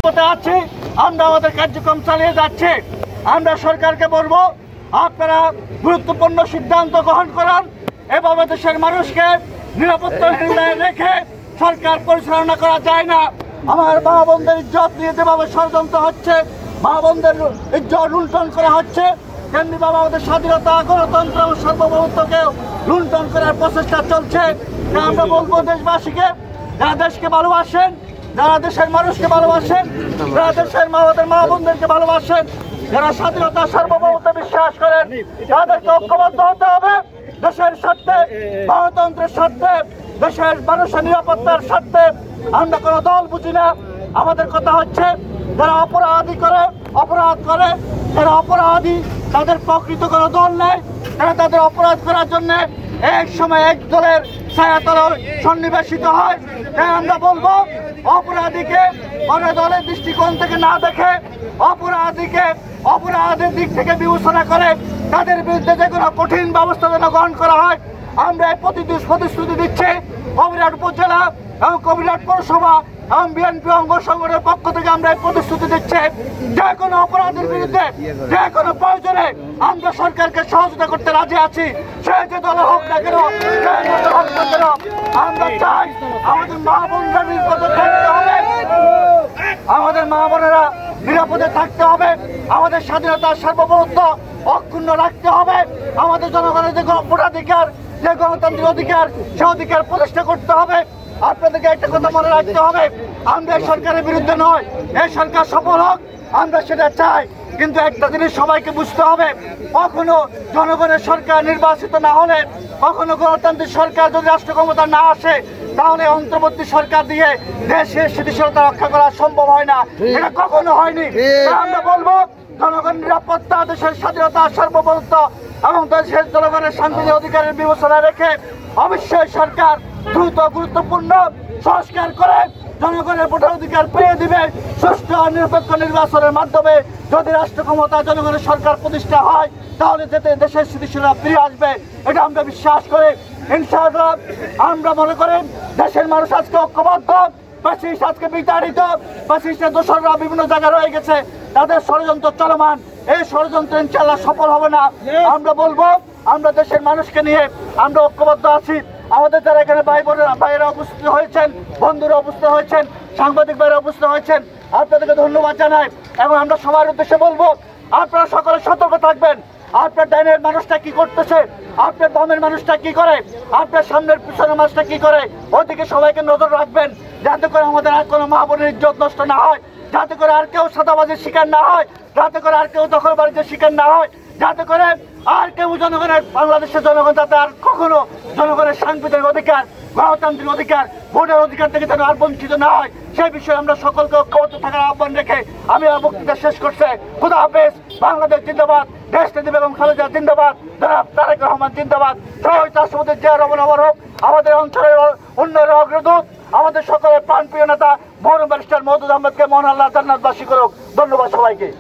আছি, আমরা আমাদের কার্যক্রম চালিয়ে যাচ্ছি। আমরা সরকারকে বলবো, আপনারা গুরুত্বপূর্ণ সিদ্ধান্ত গ্রহণ করেন। এভাবে দেশের মানুষকে নিরাপত্তাহীনতায় রেখে সরকার পরিচালনা করা যায় না। আমার মা বোনদের ইজ্জত নিয়ে যেভাবে ষড়যন্ত্র হচ্ছে, মা বোনদের ইজ্জত লুণ্ঠন করা হচ্ছে, তেমনি বাবা আমাদের স্বাধীনতা, গণতন্ত্র ও সার্বভৌমত্বকেও লুণ্ঠন করার প্রচেষ্টা চলছে। আমরা বলবো দেশবাসীকে, যারা দেশকে ভালোবাসেন, যারা দেশের মানুষকে ভালোবাসেন, যারা দেশের আমাদের মা বোনদেরকে ভালোবাসেন, যারা স্বাধীনতা সার্বভৌমত্বে বিশ্বাস করেন, তাদেরকে ঐক্যবদ্ধ হতে হবে। দেশের স্বার্থে, গণতন্ত্রের স্বার্থে, দেশের মানুষের নিরাপত্তার স্বার্থে আমরা কোনো দল বুঝি না। আমাদের কথা হচ্ছে, যারা অপরাধ করে, যারা অপরাধী, তাদের প্রকৃত কোনো দল নেই। তারা তাদের অপরাধ করার জন্য এক সময় এক দলের ছায়াতলে সন্নিবেশিত হয়। তাই আমরা বলবো, অপরাধীকে অন্য দলের দৃষ্টিকোণ থেকে না দেখে, অপরাধের দিক থেকে বিবেচনা করে তাদের বিরুদ্ধে যে কোনো কঠিন ব্যবস্থা যেন গ্রহণ করা হয়। আমরা এই প্রতিশ্রুতি দিচ্ছি কবিরহাট উপজেলা এবং কবিরহাট পৌরসভা এবং বিএনপি অঙ্গ সংগঠনের পক্ষ থেকে আমরা এই প্রতিশ্রুতি দিচ্ছি, যে কোনো অপরাধের বিরুদ্ধে যে কোনো প্রয়োজনে আমরা সরকারকে সহযোগিতা করতে রাজি আছি। সে যে দলে হোক না কেন, আমরা চাই আমাদের মা বোনরা নিরাপদে থাকতে হবে, আমাদের মা বোনেরা নিরাপদে থাকতে হবে, আমাদের স্বাধীনতা সার্বভৌমত্ব অক্ষুণ্ণ রাখতে হবে, আমাদের জনগণের যে ভোটাধিকার, যে গণতান্ত্রিক অধিকার, সে অধিকার প্রতিষ্ঠা করতে হবে। আপনাদেরকে একটা কথা মনে রাখতে হবে, আমরা এই সরকারের বিরুদ্ধে নয়, এই সরকার সফল হোক, আমরা সেটা চাই। কিন্তু একটা জিনিস সবাইকে বুঝতে হবে, কখনো জনগণের সরকার নির্বাচিত না হলে, কখনো গণতান্ত্রিক সরকার যদি রাষ্ট্র ক্ষমতা না আসে, তাহলে অন্তর্বর্তী সরকার দিয়ে দেশের স্থিতিশীলতা রক্ষা করা সম্ভব হয় না। এটা কখনো হয়নি। আমরা বলবো, জনগণ নিরাপত্তা, দেশের স্বাধীনতা, সার্বভৌমত্ব এবং দেশের জনগণের শান্তি অধিকারের বিবেচনা রেখে অবশ্যই সরকার দ্রুত গুরুত্বপূর্ণ সংস্কার করে জনগণের ভোটার অধিকার পেয়ে দিবে। সুষ্ঠু ও নিরপেক্ষ নির্বাচনের মাধ্যমে যদি রাষ্ট্র ক্ষমতা জনগণের সরকার প্রতিষ্ঠা হয়, তাহলে দেশের স্থিতিশীলতা ফিরে আসবে। এটা আমরা বিশ্বাস করি। ইনশাআল্লাহ আমরা মনে করি দেশের মানুষ আজকে ঐক্যবদ্ধ, ফ্যাসিস্ট আজকে বিতাড়িত, ফ্যাসিস্টের দোসররা বিভিন্ন জায়গায় রয়ে গেছে, তাদের ষড়যন্ত্র চলমান। এই ষড়যন্ত্র ইনশাআল্লাহ সফল হবে না। আমরা বলবো, আমরা দেশের মানুষকে নিয়ে আমরা ঐক্যবদ্ধ আছি। আমাদের যারা এখানে ভাইয়েরা উপস্থিত হয়েছেন, বন্ধুরা উপস্থিত হয়েছেন, সাংবাদিক ভাইয়েরা উপস্থিত হয়েছেন, আপনাদেরকে ধন্যবাদ জানাই। এবং আমরা সবার উদ্দেশ্যে বলবো, আপনারা সকলে সতর্ক থাকবেন। আপনার ডাইনের মানুষটা কি করতেছে, আপনার বামের মানুষটা কি করে, আপনার সামনের পিছনের মানুষটা কি করে, ওইদিকে সবাইকে নজর রাখবেন, যাতে করে আমাদের আর কোনো মা বোনের ইজ্জত নষ্ট না হয়, যাতে করে আর কেউ সাদাবাজির শিকার না হয়, যাতে করে আর কেউ দখলবাজির শিকার না হয়, যাতে করে আর কেউ জনগণের, বাংলাদেশের জনগণ যাতে আর কখনো জনগণের সাংবিধানিক অধিকার, গণতান্ত্রিক অধিকার, ভোটের অধিকার থেকে যেন আর বঞ্চিত না হয়, সেই বিষয়ে আমরা সকলকে ঐক্যবদ্ধ থাকার আহ্বান রেখে আমি আমার বক্তৃতা শেষ করছি। খুদা হাফেজ। বাংলাদেশ জিন্দাবাদ, দেশনেত্রী বেগম খালেদা জিন্দাবাদ, জনাব তারেক রহমান জিন্দাবাদ, শহীদ রাষ্ট্রপতি জিয়া রহমান অমর হোক। আমাদের অঞ্চলের উন্নয়নের অগ্রদূত, আমাদের সকলের প্রাণপ্রিয় নেতা মরহুম ব্যারিস্টার মওদুদ আহমেদকে মহান আল্লাহ জান্নাতবাসী করুক। ধন্যবাদ সবাইকে।